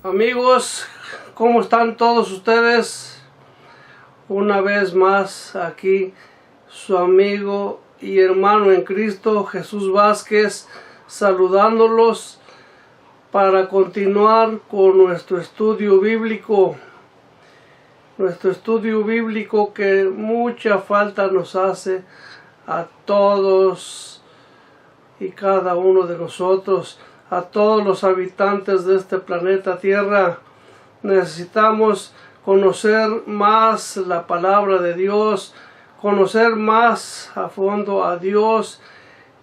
Amigos, ¿cómo están todos ustedes? Una vez más aquí su amigo y hermano en Cristo, Jesús Vázquez, saludándolos para continuar con nuestro estudio bíblico. Nuestro estudio bíblico que mucha falta nos hace a todos y cada uno de nosotros, a todos los habitantes de este planeta Tierra. Necesitamos conocer más la palabra de Dios, conocer más a fondo a Dios,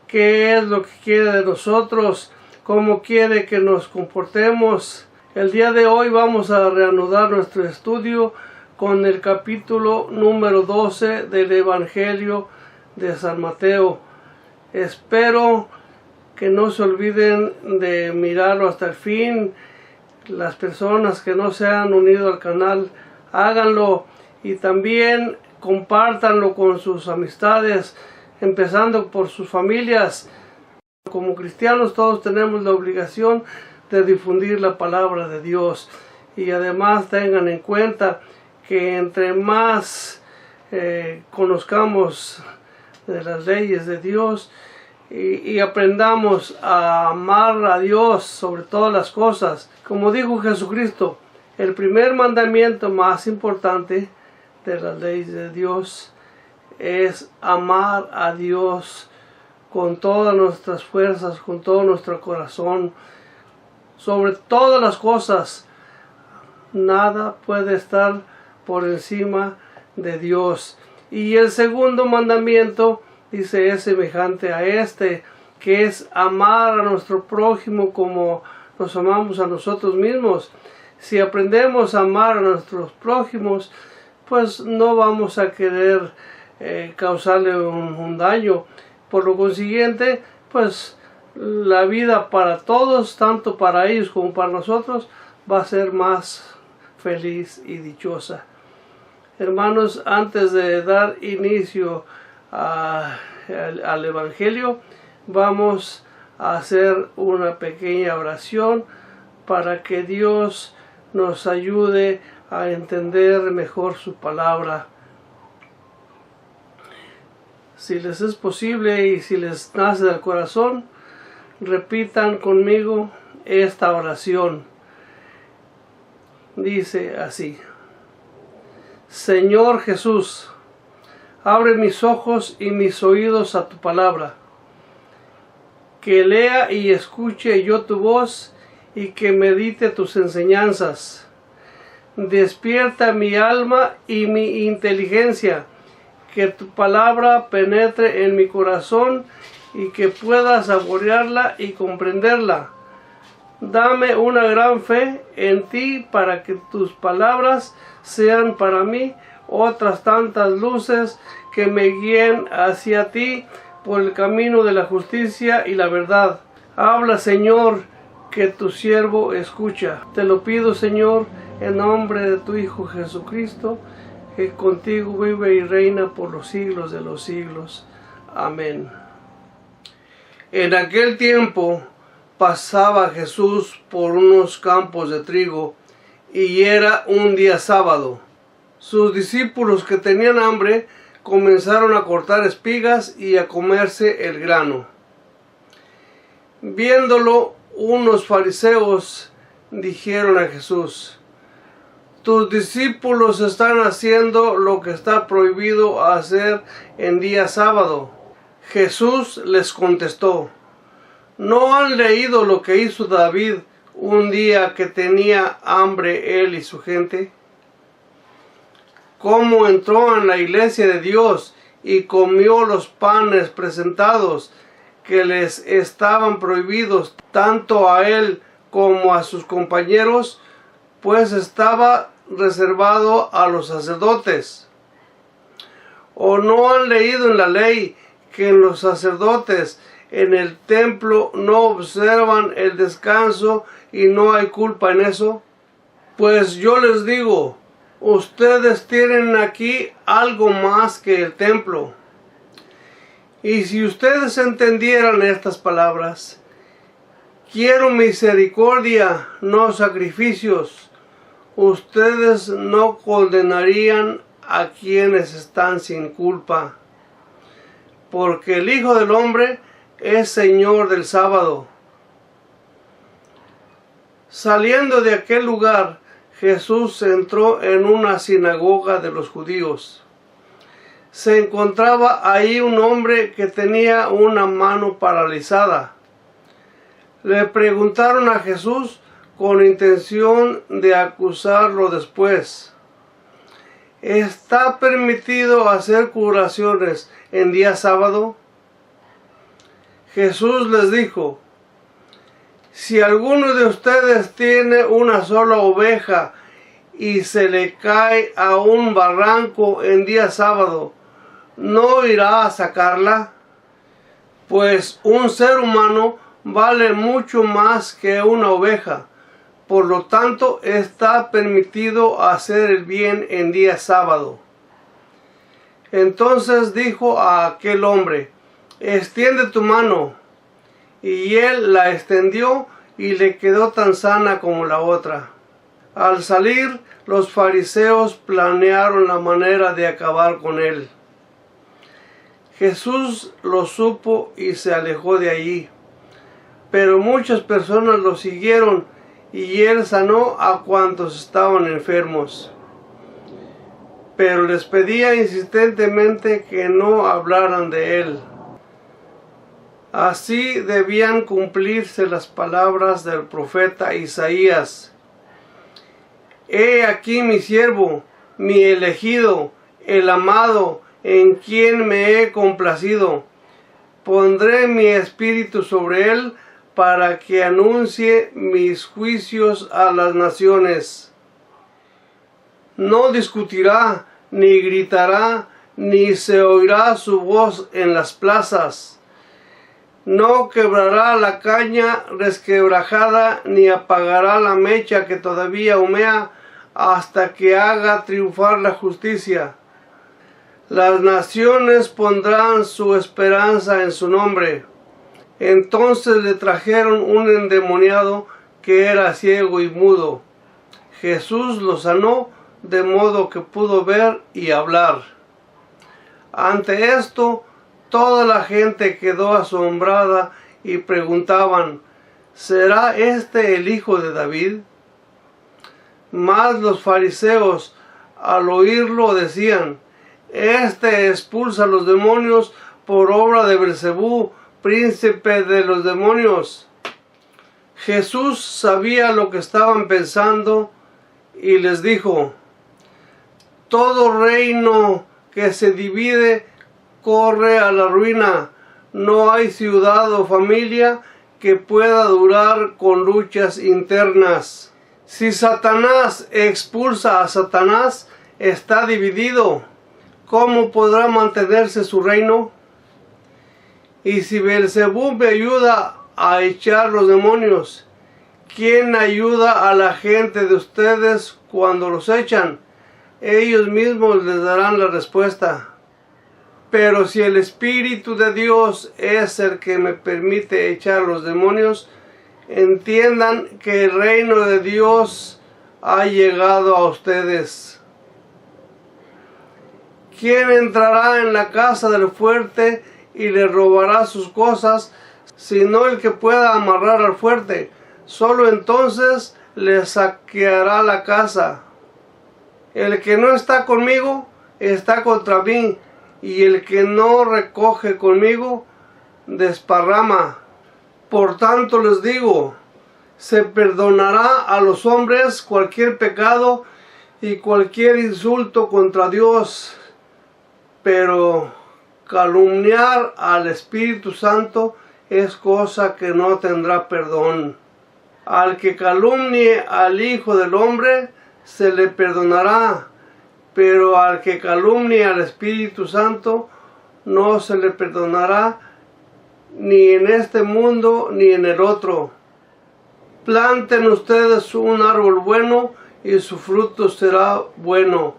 qué es lo que quiere de nosotros, cómo quiere que nos comportemos. El día de hoy vamos a reanudar nuestro estudio con el capítulo número 12 del Evangelio de San Mateo. Espero que no se olviden de mirarlo hasta el fin. Las personas que no se han unido al canal, háganlo y también compártanlo con sus amistades, empezando por sus familias. Como cristianos todos tenemos la obligación de difundir la palabra de Dios, y además tengan en cuenta que entre más conozcamos de las leyes de Dios y aprendamos a amar a Dios sobre todas las cosas. Como dijo Jesucristo, el primer mandamiento más importante de las leyes de Dios es amar a Dios con todas nuestras fuerzas, con todo nuestro corazón, sobre todas las cosas. Nada puede estar por encima de Dios. Y el segundo mandamiento, dice, es semejante a este, que es amar a nuestro prójimo como nos amamos a nosotros mismos. Si aprendemos a amar a nuestros prójimos, pues no vamos a querer causarle un daño. Por lo consiguiente, pues la vida para todos, tanto para ellos como para nosotros, va a ser más feliz y dichosa. Hermanos, antes de dar inicio al Evangelio, vamos a hacer una pequeña oración para que Dios nos ayude a entender mejor su palabra. Si les es posible y si les nace del corazón, repitan conmigo esta oración. Dice así: Señor Jesús, abre mis ojos y mis oídos a tu palabra, que lea y escuche yo tu voz y que medite tus enseñanzas. Despierta mi alma y mi inteligencia, que tu palabra penetre en mi corazón y que pueda saborearla y comprenderla. Dame una gran fe en ti para que tus palabras sean para mí otras tantas luces que me guíen hacia ti por el camino de la justicia y la verdad. Habla, Señor, que tu siervo escucha. Te lo pido, Señor, en nombre de tu Hijo Jesucristo, que contigo vive y reina por los siglos de los siglos. Amén. En aquel tiempo pasaba Jesús por unos campos de trigo, y era un día sábado. Sus discípulos, que tenían hambre, comenzaron a cortar espigas y a comerse el grano. Viéndolo, unos fariseos dijeron a Jesús: tus discípulos están haciendo lo que está prohibido hacer en día sábado. Jesús les contestó: ¿no han leído lo que hizo David un día que tenía hambre él y su gente? Cómo entró en la iglesia de Dios y comió los panes presentados, que les estaban prohibidos tanto a él como a sus compañeros, pues estaba reservado a los sacerdotes. ¿O no han leído en la ley que los sacerdotes en el templo no observan el descanso y no hay culpa en eso? Pues yo les digo, ustedes tienen aquí algo más que el templo. Y si ustedes entendieran estas palabras, Quiero misericordia, no sacrificios. Ustedes no condenarían a quienes están sin culpa, porque el Hijo del Hombre es Señor del sábado. Saliendo de aquel lugar, Jesús entró en una sinagoga de los judíos. Se encontraba ahí un hombre que tenía una mano paralizada. Le preguntaron a Jesús con intención de acusarlo después: ¿está permitido hacer curaciones en día sábado? Jesús les dijo: si alguno de ustedes tiene una sola oveja y se le cae a un barranco en día sábado, ¿no irá a sacarla? Pues un ser humano vale mucho más que una oveja. Por lo tanto, está permitido hacer el bien en día sábado. Entonces dijo a aquel hombre: extiende tu mano. Y él la extendió y le quedó tan sana como la otra. Al salir, los fariseos planearon la manera de acabar con él. Jesús lo supo y se alejó de allí. Pero muchas personas lo siguieron y él sanó a cuantos estaban enfermos. Pero les pedía insistentemente que no hablaran de él. Así debían cumplirse las palabras del profeta Isaías: he aquí mi siervo, mi elegido, el amado, en quien me he complacido. Pondré mi espíritu sobre él para que anuncie mis juicios a las naciones. No discutirá, ni gritará, ni se oirá su voz en las plazas. No quebrará la caña resquebrajada, ni apagará la mecha que todavía humea, hasta que haga triunfar la justicia. Las naciones pondrán su esperanza en su nombre. Entonces le trajeron un endemoniado que era ciego y mudo. Jesús lo sanó de modo que pudo ver y hablar. Ante esto, toda la gente quedó asombrada y preguntaban: ¿será este el hijo de David? Mas los fariseos, al oírlo, decían: este expulsa a los demonios por obra de Beelzebú, príncipe de los demonios. Jesús sabía lo que estaban pensando y les dijo: todo reino que se divide corre a la ruina. No hay ciudad o familia que pueda durar con luchas internas. Si Satanás expulsa a Satanás, está dividido. ¿Cómo podrá mantenerse su reino? Y si Beelzebú me ayuda a echar los demonios, ¿quién ayuda a la gente de ustedes cuando los echan? Ellos mismos les darán la respuesta. Pero si el Espíritu de Dios es el que me permite echar los demonios, entiendan que el reino de Dios ha llegado a ustedes. ¿Quién entrará en la casa del fuerte y le robará sus cosas, sino el que pueda amarrar al fuerte? Solo entonces le saqueará la casa. El que no está conmigo está contra mí, y el que no recoge conmigo desparrama. Por tanto les digo, se perdonará a los hombres cualquier pecado y cualquier insulto contra Dios, pero calumniar al Espíritu Santo es cosa que no tendrá perdón. Al que calumnie al Hijo del Hombre se le perdonará, pero al que calumnie al Espíritu Santo no se le perdonará, ni en este mundo ni en el otro. Planten ustedes un árbol bueno y su fruto será bueno.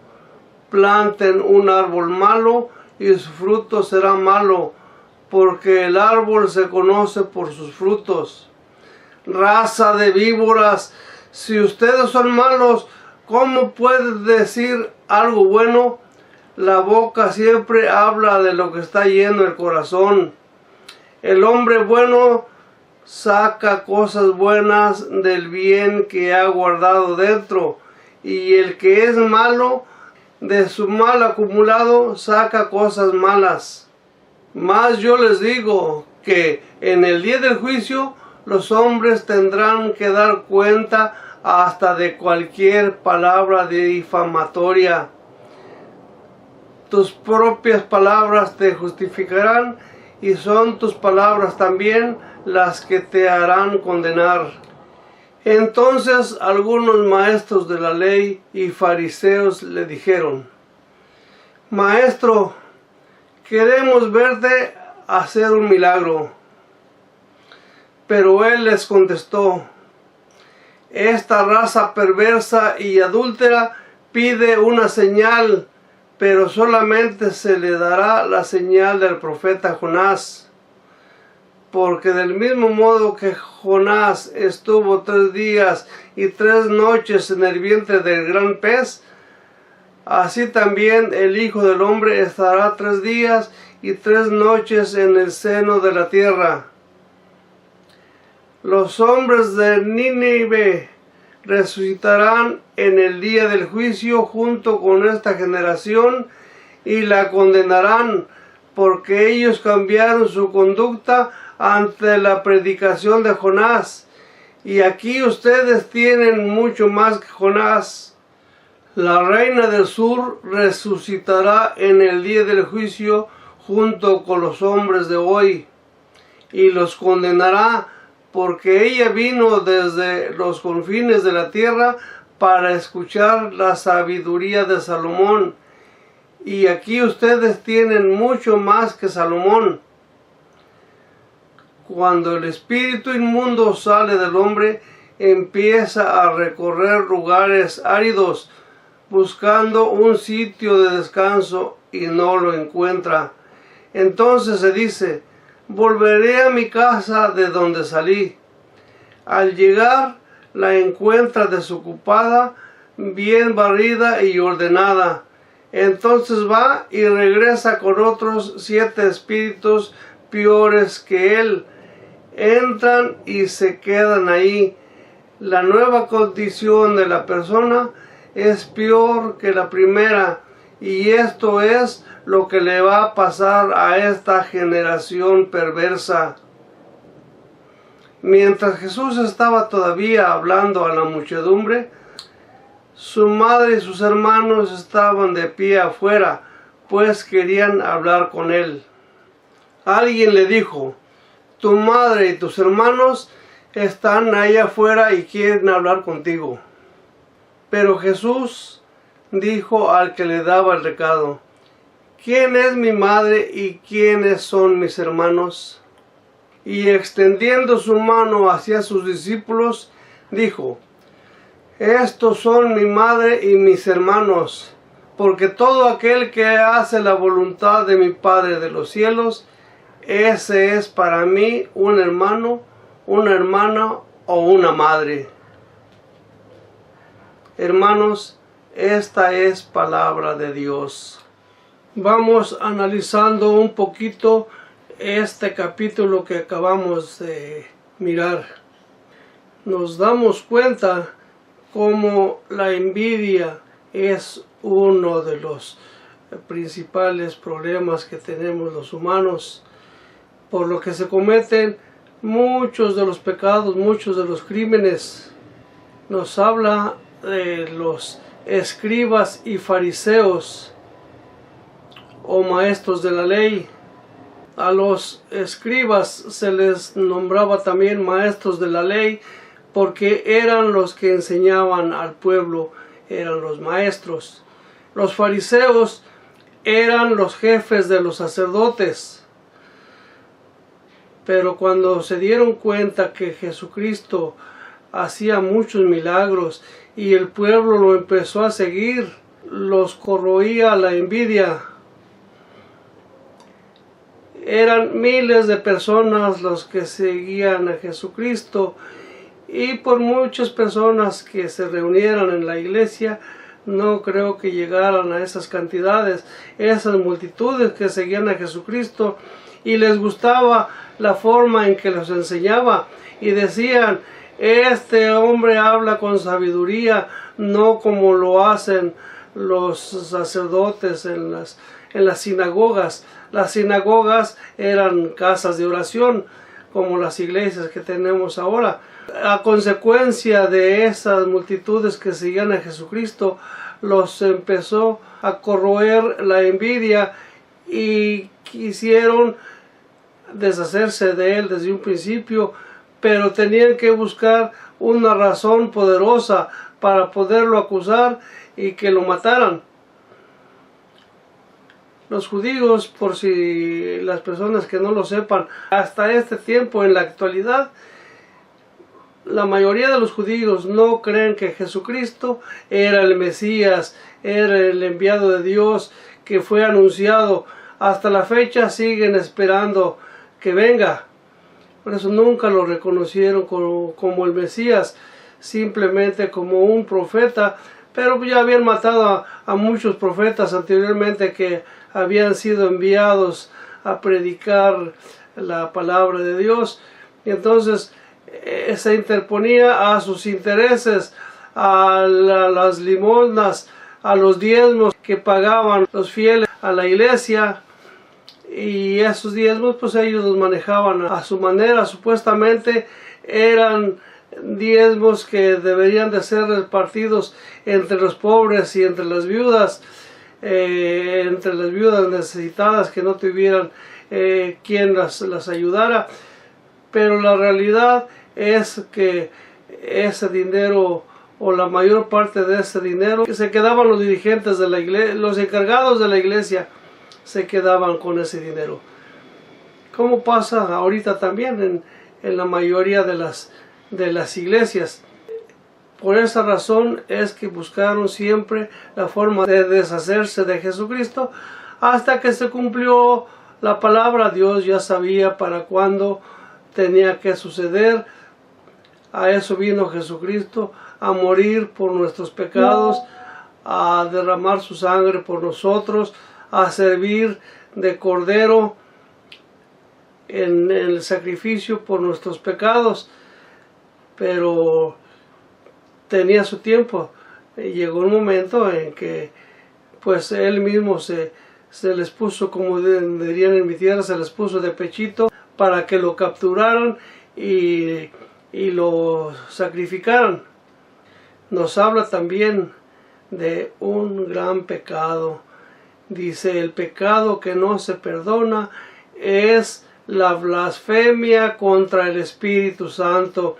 Planten un árbol malo y su fruto será malo, porque el árbol se conoce por sus frutos. raza de víboras, si ustedes son malos, ¿cómo pueden decir algo bueno? La boca siempre habla de lo que está lleno el corazón. El hombre bueno saca cosas buenas del bien que ha guardado dentro, y el que es malo, de su mal acumulado, saca cosas malas. Mas yo les digo que en el día del juicio los hombres tendrán que dar cuenta hasta de cualquier palabra difamatoria. Tus propias palabras te justificarán, y son tus palabras también las que te harán condenar. Entonces algunos maestros de la ley y fariseos le dijeron: Maestro, queremos verte hacer un milagro. Pero él les contestó: Esta raza perversa y adúltera pide una señal, pero solamente se le dará la señal del profeta Jonás. Porque del mismo modo que Jonás estuvo 3 días y 3 noches en el vientre del gran pez, así también el Hijo del Hombre estará 3 días y 3 noches en el seno de la tierra. Los hombres de Nínive resucitarán en el día del juicio junto con esta generación y la condenarán, porque ellos cambiaron su conducta ante la predicación de Jonás. Y aquí ustedes tienen mucho más que Jonás. La reina del sur resucitará en el día del juicio junto con los hombres de hoy, y los condenará, porque ella vino desde los confines de la tierra para escuchar la sabiduría de Salomón. Y aquí ustedes tienen mucho más que Salomón. Cuando el espíritu inmundo sale del hombre, empieza a recorrer lugares áridos, buscando un sitio de descanso, y no lo encuentra. Entonces se dice: volveré a mi casa de donde salí. Al llegar, la encuentra desocupada, bien barrida y ordenada. Entonces va y regresa con otros 7 espíritus peores que él. Entran y se quedan ahí. La nueva condición de la persona es peor que la primera, y esto es lo que le va a pasar a esta generación perversa. Mientras Jesús estaba todavía hablando a la muchedumbre, su madre y sus hermanos estaban de pie afuera, pues querían hablar con él. Alguien le dijo: tu madre y tus hermanos están ahí afuera y quieren hablar contigo. Pero Jesús dijo al que le daba el recado: ¿quién es mi madre y quiénes son mis hermanos? Y extendiendo su mano hacia sus discípulos, dijo: estos son mi madre y mis hermanos, porque todo aquel que hace la voluntad de mi Padre de los cielos, ese es para mí un hermano, una hermana o una madre. Hermanos, esta es palabra de Dios. Vamos analizando un poquito este capítulo que acabamos de mirar. Nos damos cuenta cómo la envidia es uno de los principales problemas que tenemos los humanos, por lo que se cometen muchos de los pecados, muchos de los crímenes. Nos habla de los escribas y fariseos o maestros de la ley. A los escribas se les nombraba también maestros de la ley, porque eran los que enseñaban al pueblo, eran los maestros. Los fariseos eran los jefes de los sacerdotes. Pero cuando se dieron cuenta que Jesucristo hacía muchos milagros y el pueblo lo empezó a seguir, los corroía la envidia. Eran miles de personas los que seguían a Jesucristo, y por muchas personas que se reunieran en la iglesia, no creo que llegaran a esas cantidades, esas multitudes que seguían a Jesucristo y les gustaba la forma en que los enseñaba y decían: este hombre habla con sabiduría, no como lo hacen los sacerdotes en las sinagogas. Las sinagogas eran casas de oración, como las iglesias que tenemos ahora. A consecuencia de esas multitudes que seguían a Jesucristo, los empezó a corroer la envidia y quisieron deshacerse de él desde un principio, pero tenían que buscar una razón poderosa para poderlo acusar y que lo mataran. Los judíos, por si las personas que no lo sepan, hasta este tiempo, en la actualidad, la mayoría de los judíos no creen que Jesucristo era el Mesías, era el enviado de Dios que fue anunciado. Hasta la fecha siguen esperando que venga. Por eso nunca lo reconocieron como el Mesías, simplemente como un profeta. Pero ya habían matado a muchos profetas anteriormente que habían sido enviados a predicar la palabra de Dios. Y entonces se interponía a sus intereses, a las limosnas, a los diezmos que pagaban los fieles a la iglesia. Y esos diezmos pues ellos los manejaban a su manera. Supuestamente eran diezmos que deberían de ser repartidos entre los pobres y entre las viudas necesitadas que no tuvieran quien las ayudara. Pero la realidad es que ese dinero, o la mayor parte de ese dinero, se quedaban los dirigentes de la iglesia, los encargados de la iglesia se quedaban con ese dinero, como pasa ahorita también en la mayoría de las iglesias. Por esa razón es que buscaron siempre la forma de deshacerse de Jesucristo, hasta que se cumplió la palabra. Dios ya sabía para cuándo tenía que suceder. A eso vino Jesucristo, a morir por nuestros pecados, a derramar su sangre por nosotros, a servir de cordero en el sacrificio por nuestros pecados. Pero tenía su tiempo. Llegó un momento en que pues él mismo se les puso, como dirían en mi tierra, se les puso de pechito para que lo capturaran y lo sacrificaran. Nos habla también de un gran pecado. Dice: el pecado que no se perdona es la blasfemia contra el Espíritu Santo.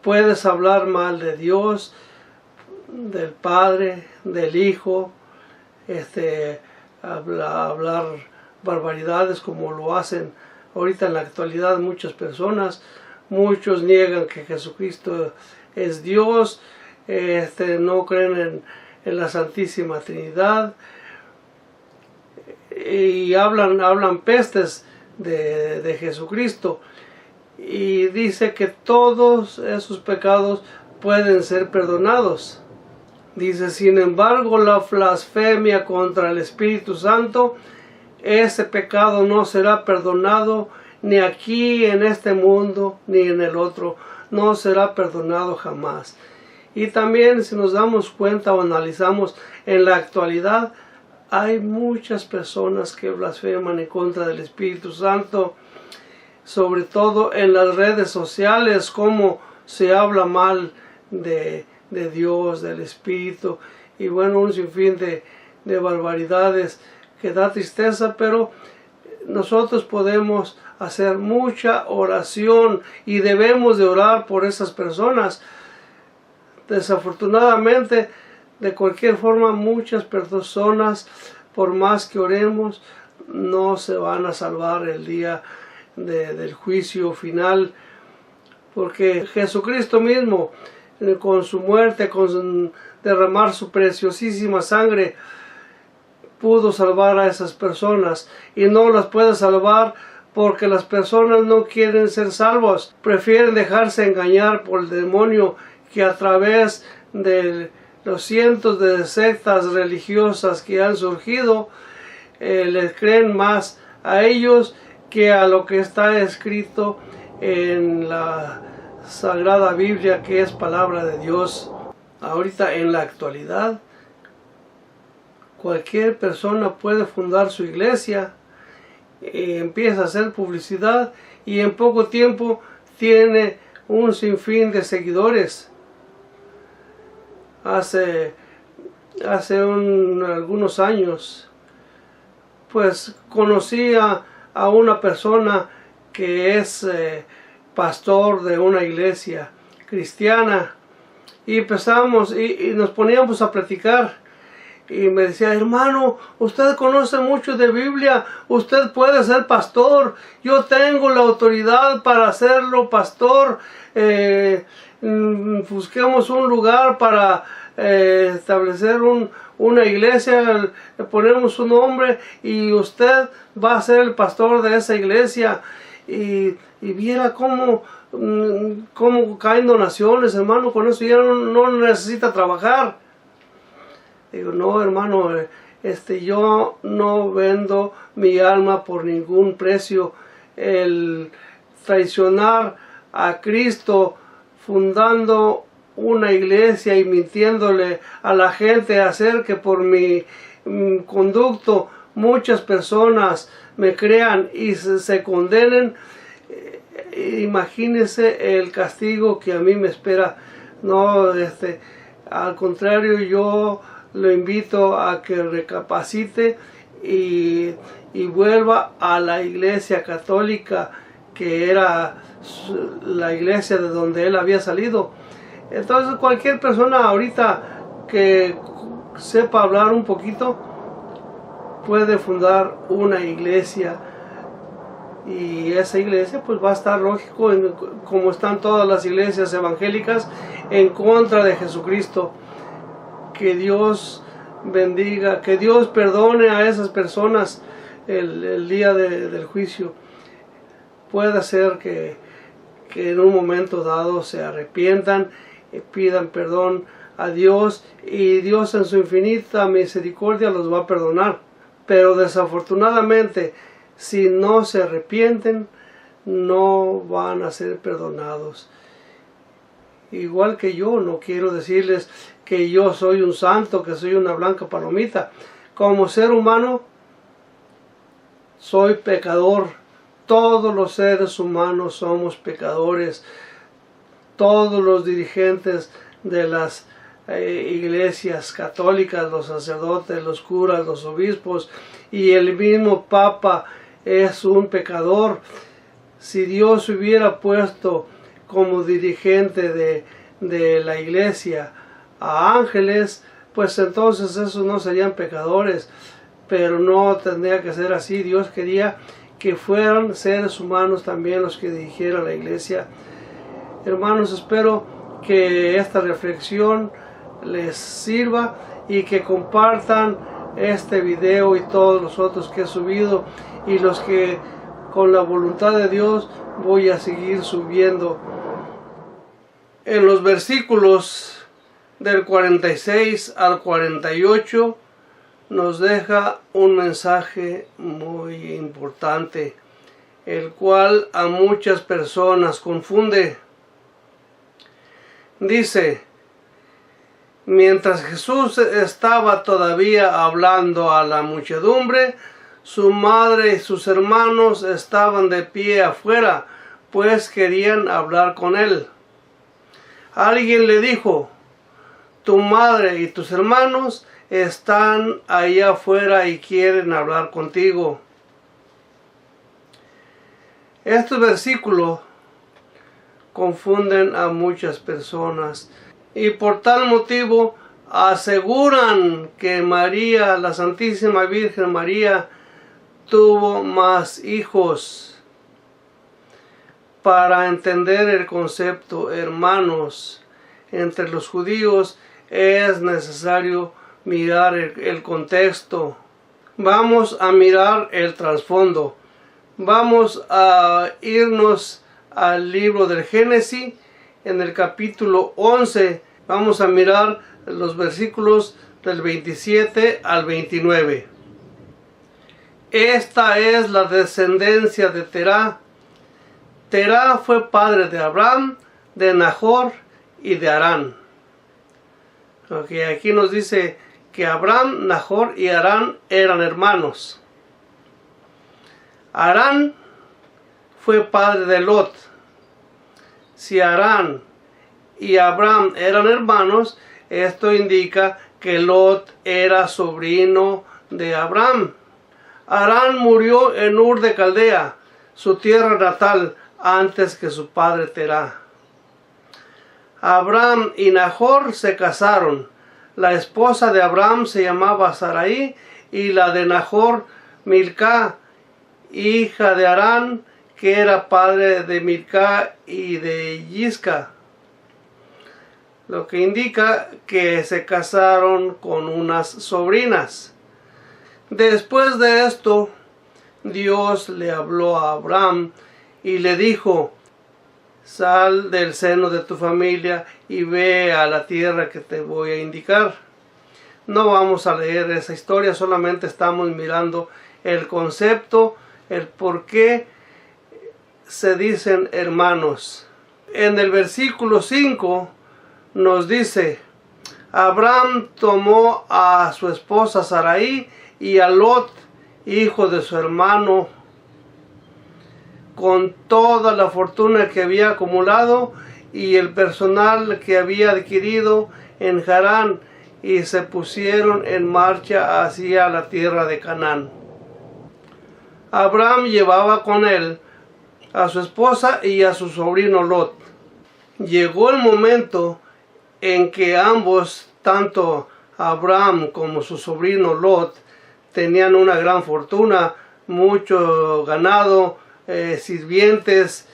Puedes hablar mal de Dios, del Padre, del Hijo, hablar barbaridades como lo hacen ahorita en la actualidad muchas personas. Muchos niegan que Jesucristo es Dios, no creen en la Santísima Trinidad y hablan pestes de Jesucristo. Y dice que todos esos pecados pueden ser perdonados. Dice: sin embargo, la blasfemia contra el Espíritu Santo, ese pecado no será perdonado ni aquí en este mundo ni en el otro. No será perdonado jamás. Y también, si nos damos cuenta o analizamos en la actualidad, hay muchas personas que blasfeman en contra del Espíritu Santo, sobre todo en las redes sociales, como se habla mal de Dios, del Espíritu, y bueno, un sinfín de barbaridades que da tristeza. Pero nosotros podemos hacer mucha oración y debemos de orar por esas personas. Desafortunadamente, de cualquier forma, muchas personas, por más que oremos, no se van a salvar el día del juicio final, porque Jesucristo mismo, con su muerte, con derramar su preciosísima sangre, pudo salvar a esas personas, y no las puede salvar porque las personas no quieren ser salvos, prefieren dejarse engañar por el demonio, que a través de los cientos de sectas religiosas que han surgido, les creen más a ellos que a lo que está escrito en la Sagrada Biblia, que es palabra de Dios. Ahorita, en la actualidad, cualquier persona puede fundar su iglesia, empieza a hacer publicidad y en poco tiempo tiene un sinfín de seguidores. Hace algunos años, pues conocí a una persona que es pastor de una iglesia cristiana, y empezamos y nos poníamos a platicar, y me decía: hermano, usted conoce mucho de Biblia, usted puede ser pastor, yo tengo la autoridad para hacerlo pastor, busquemos un lugar para establecer una iglesia, le ponemos su nombre y usted va a ser el pastor de esa iglesia. Y viera cómo caen donaciones, hermano, con eso ya no necesita trabajar. Digo: no, hermano, yo no vendo mi alma por ningún precio. El traicionar a Cristo fundando una iglesia y mintiéndole a la gente, hacer que por mi conducto muchas personas me crean y se condenen, imagínese el castigo que a mí me espera. No, al contrario, yo lo invito a que recapacite y vuelva a la iglesia católica, que era la iglesia de donde él había salido. Entonces, cualquier persona ahorita que sepa hablar un poquito puede fundar una iglesia, y esa iglesia pues va a estar, lógico, como están todas las iglesias evangélicas, en contra de Jesucristo. Que Dios bendiga, que Dios perdone a esas personas el día del juicio. Puede ser que en un momento dado se arrepientan y pidan perdón a Dios, y Dios en su infinita misericordia los va a perdonar. Pero desafortunadamente, si no se arrepienten, no van a ser perdonados. Igual que yo, no quiero decirles que yo soy un santo, que soy una blanca palomita. Como ser humano, soy pecador. Todos los seres humanos somos pecadores. Todos los dirigentes de las iglesias católicas, los sacerdotes, los curas, los obispos y el mismo Papa es un pecador. Si Dios hubiera puesto como dirigente de la iglesia a ángeles, pues entonces esos no serían pecadores, pero no tendría que ser así. Dios quería que fueran seres humanos también los que dirigieran la iglesia. Hermanos, espero que esta reflexión les sirva y que compartan este video y todos los otros que he subido, y los que con la voluntad de Dios voy a seguir subiendo. En los versículos del 46 al 48 nos deja un mensaje muy importante, el cual a muchas personas confunde. Dice: mientras Jesús estaba todavía hablando a la muchedumbre, su madre y sus hermanos estaban de pie afuera, pues querían hablar con él. Alguien le dijo: tu madre y tus hermanos están allá afuera y quieren hablar contigo. Estos versículos confunden a muchas personas, y por tal motivo aseguran que María, la Santísima Virgen María, tuvo más hijos. Para entender el concepto, hermanos, entre los judíos es necesario mirar el contexto. Vamos a mirar el trasfondo. Vamos a irnos al libro del Génesis, en el capítulo 11. Vamos a mirar los versículos del 27 al 29. Esta es la descendencia de Terá. Terá fue padre de Abraham, de Nahor y de Harán. Aquí nos dice que Abraham, Nahor y Harán eran hermanos. Harán fue padre de Lot. Si Harán y Abraham eran hermanos, esto indica que Lot era sobrino de Abraham. Harán murió en Ur de Caldea, su tierra natal, antes que su padre Terá. Abraham y Nahor se casaron. La esposa de Abraham se llamaba Sarai y la de Nahor Milcá, hija de Harán, que era padre de Milcá y de Yisca, lo que indica que se casaron con unas sobrinas. Después de esto, Dios le habló a Abraham y le dijo: sal del seno de tu familia y ve a la tierra que te voy a indicar. No vamos a leer esa historia, solamente estamos mirando el concepto, el por qué se dicen hermanos. En el versículo 5 nos dice: Abraham tomó a su esposa Sarai y a Lot, hijo de su hermano, con toda la fortuna que había acumulado y el personal que había adquirido en Harán, y se pusieron en marcha hacia la tierra de Canaán. Abraham llevaba con él a su esposa y a su sobrino Lot. Llegó el momento en que ambos, tanto Abraham como su sobrino Lot, tenían una gran fortuna, mucho ganado, sirvientes,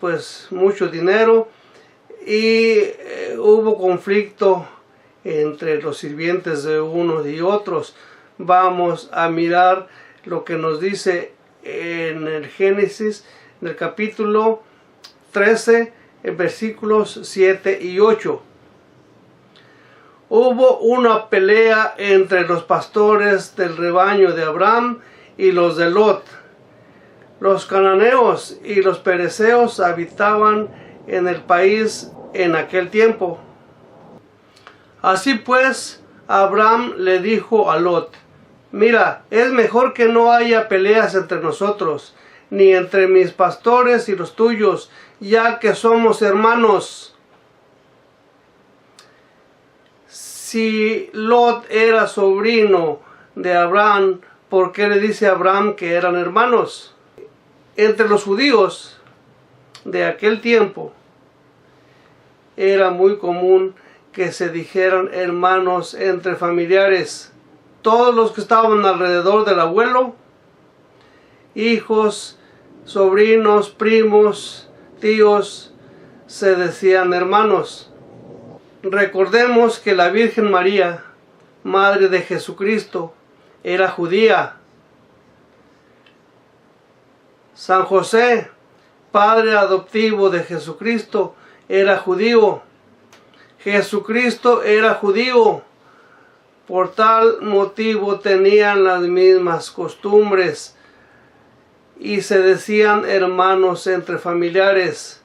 pues mucho dinero, y hubo conflicto entre los sirvientes de unos y otros. Vamos a mirar lo que nos dice en el Génesis, en el capítulo 13, en versículos 7 y 8. Hubo una pelea entre los pastores del rebaño de Abraham y los de Lot. Los cananeos y los pereceos habitaban en el país en aquel tiempo. Así pues, Abraham le dijo a Lot: mira, es mejor que no haya peleas entre nosotros, ni entre mis pastores y los tuyos, ya que somos hermanos. Si Lot era sobrino de Abraham, ¿por qué le dice a Abraham que eran hermanos? Entre los judíos de aquel tiempo era muy común que se dijeran hermanos entre familiares. Todos los que estaban alrededor del abuelo, hijos, sobrinos, primos, tíos, se decían hermanos. Recordemos que la Virgen María, madre de Jesucristo, era judía. San José, padre adoptivo de Jesucristo, era judío. Jesucristo era judío. Por tal motivo tenían las mismas costumbres y se decían hermanos entre familiares.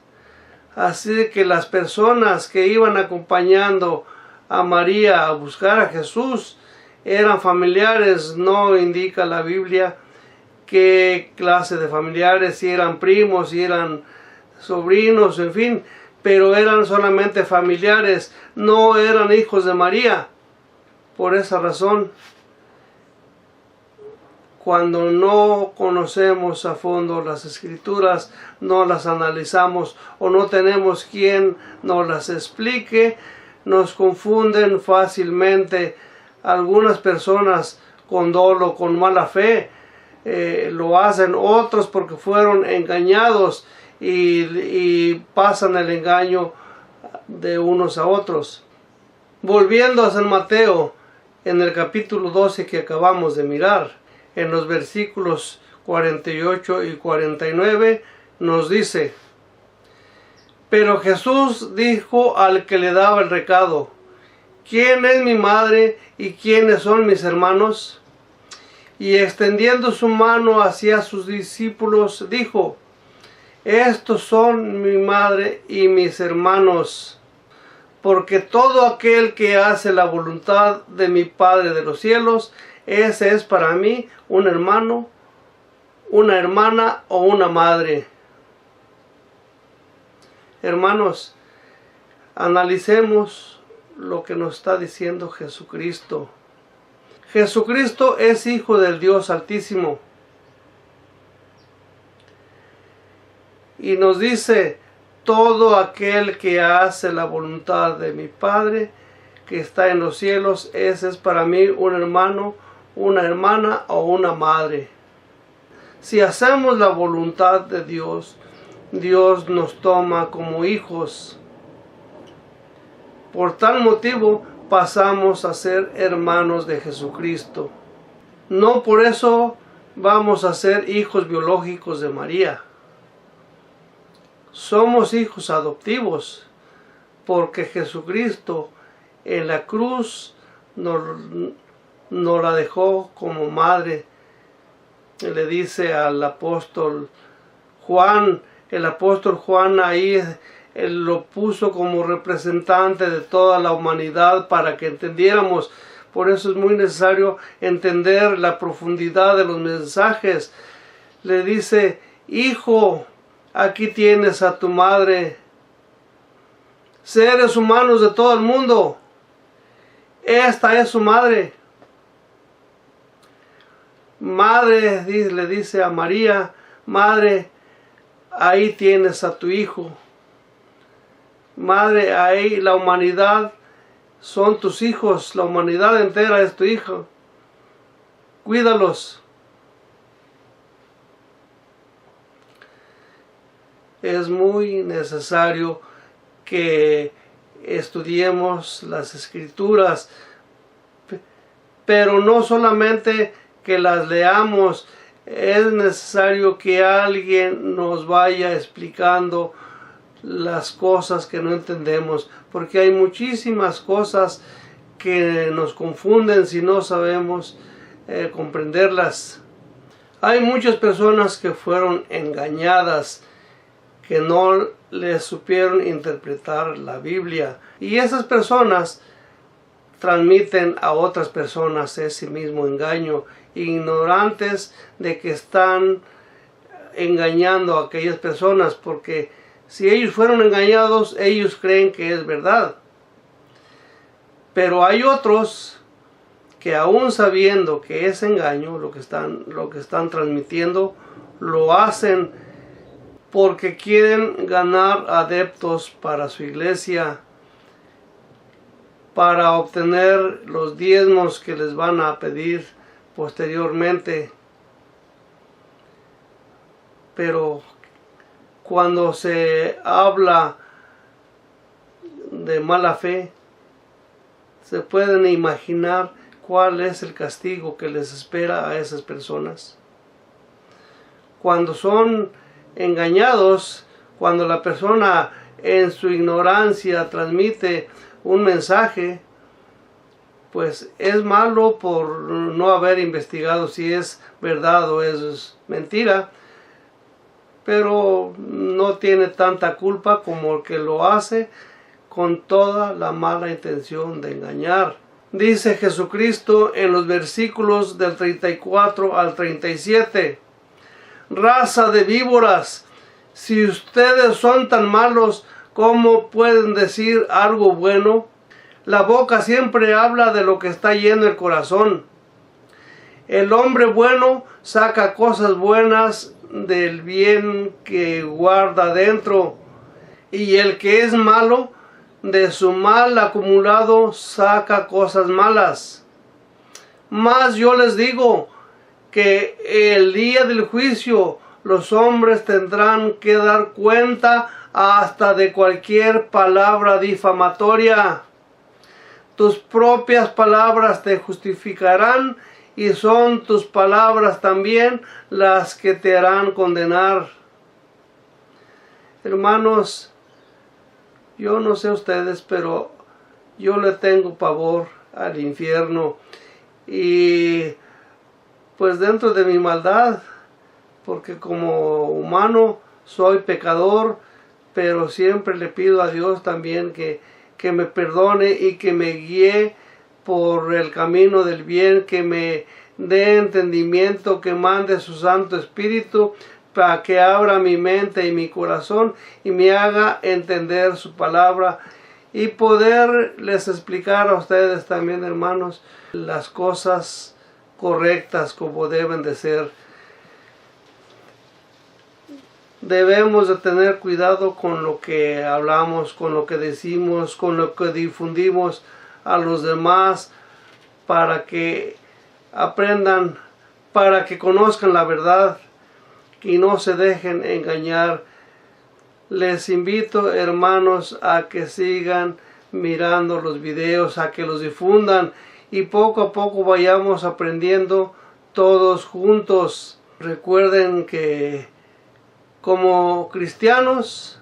Así que las personas que iban acompañando a María a buscar a Jesús eran familiares. No indica la Biblia qué clase de familiares, si eran primos, si eran sobrinos, en fin, pero eran solamente familiares, no eran hijos de María. Por esa razón, cuando no conocemos a fondo las Escrituras, no las analizamos o no tenemos quien nos las explique, nos confunden fácilmente. Algunas personas con dolo, con mala fe, lo hacen, otros porque fueron engañados y pasan el engaño de unos a otros. Volviendo a San Mateo, en el capítulo 12 que acabamos de mirar, en los versículos 48 y 49 nos dice: pero Jesús dijo al que le daba el recado: ¿quién es mi madre y quiénes son mis hermanos? Y extendiendo su mano hacia sus discípulos, dijo: estos son mi madre y mis hermanos, porque todo aquel que hace la voluntad de mi Padre de los cielos, ese es para mí un hermano, una hermana o una madre. Hermanos, analicemos lo que nos está diciendo Jesucristo. Jesucristo es Hijo del Dios Altísimo. Y nos dice: todo aquel que hace la voluntad de mi Padre que está en los cielos, ese es para mí un hermano, una hermana o una madre. Si hacemos la voluntad de Dios, Dios nos toma como hijos. Por tal motivo pasamos a ser hermanos de Jesucristo. No por eso vamos a ser hijos biológicos de María. Somos hijos adoptivos, porque Jesucristo en la cruz nos la dejó como madre. Le dice al apóstol Juan, el apóstol Juan ahí él lo puso como representante de toda la humanidad para que entendiéramos. Por eso es muy necesario entender la profundidad de los mensajes. Le dice: hijo, aquí tienes a tu madre. Seres humanos de todo el mundo, esta es su madre. Madre, le dice a María: madre, ahí tienes a tu hijo. Madre, ahí la humanidad son tus hijos, la humanidad entera es tu hijo. Cuídalos. Es muy necesario que estudiemos las Escrituras, pero no solamente que las leamos, es necesario que alguien nos vaya explicando las cosas que no entendemos, porque hay muchísimas cosas que nos confunden si no sabemos comprenderlas. Hay muchas personas que fueron engañadas, que no les supieron interpretar la Biblia, y esas personas transmiten a otras personas ese mismo engaño, ignorantes de que están engañando a aquellas personas, porque si ellos fueron engañados, ellos creen que es verdad. Pero hay otros que, aún sabiendo que es engaño lo que están transmitiendo, lo hacen porque quieren ganar adeptos para su iglesia, para obtener los diezmos que les van a pedir posteriormente. Pero cuando se habla de mala fe, se pueden imaginar cuál es el castigo que les espera a esas personas. Cuando son engañados, cuando la persona en su ignorancia transmite un mensaje, pues es malo por no haber investigado si es verdad o es mentira, pero no tiene tanta culpa como el que lo hace con toda la mala intención de engañar. Dice Jesucristo en los versículos del 34 al 37: raza de víboras, si ustedes son tan malos, ¿cómo pueden decir algo bueno? La boca siempre habla de lo que está lleno el corazón. El hombre bueno saca cosas buenas del bien que guarda dentro, y el que es malo, de su mal acumulado saca cosas malas. Mas yo les digo que el día del juicio los hombres tendrán que dar cuenta hasta de cualquier palabra difamatoria. Tus propias palabras te justificarán y son tus palabras también las que te harán condenar. Hermanos, yo no sé ustedes, pero yo le tengo pavor al infierno, y pues dentro de mi maldad, porque como humano soy pecador, pero siempre le pido a Dios también que me perdone y que me guíe por el camino del bien, que me dé entendimiento, que mande su Santo Espíritu para que abra mi mente y mi corazón y me haga entender su palabra y poderles explicar a ustedes también, hermanos, las cosas correctas como deben de ser. Debemos de tener cuidado con lo que hablamos, con lo que decimos, con lo que difundimos a los demás, para que aprendan, para que conozcan la verdad y no se dejen engañar. Les invito, hermanos, a que sigan mirando los videos, a que los difundan y poco a poco vayamos aprendiendo todos juntos. Recuerden que como cristianos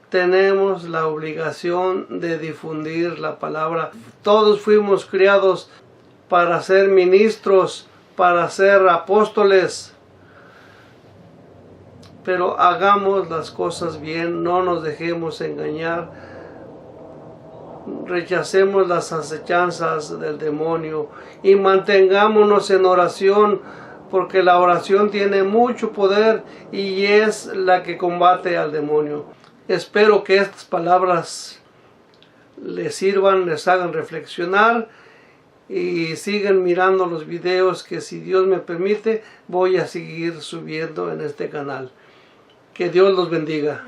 tenemos la obligación de difundir la palabra. Todos fuimos criados para ser ministros, para ser apóstoles, pero hagamos las cosas bien, no nos dejemos engañar, rechacemos las acechanzas del demonio y mantengámonos en oración, porque la oración tiene mucho poder y es la que combate al demonio. Espero que estas palabras les sirvan, les hagan reflexionar y sigan mirando los videos que, si Dios me permite, voy a seguir subiendo en este canal. Que Dios los bendiga.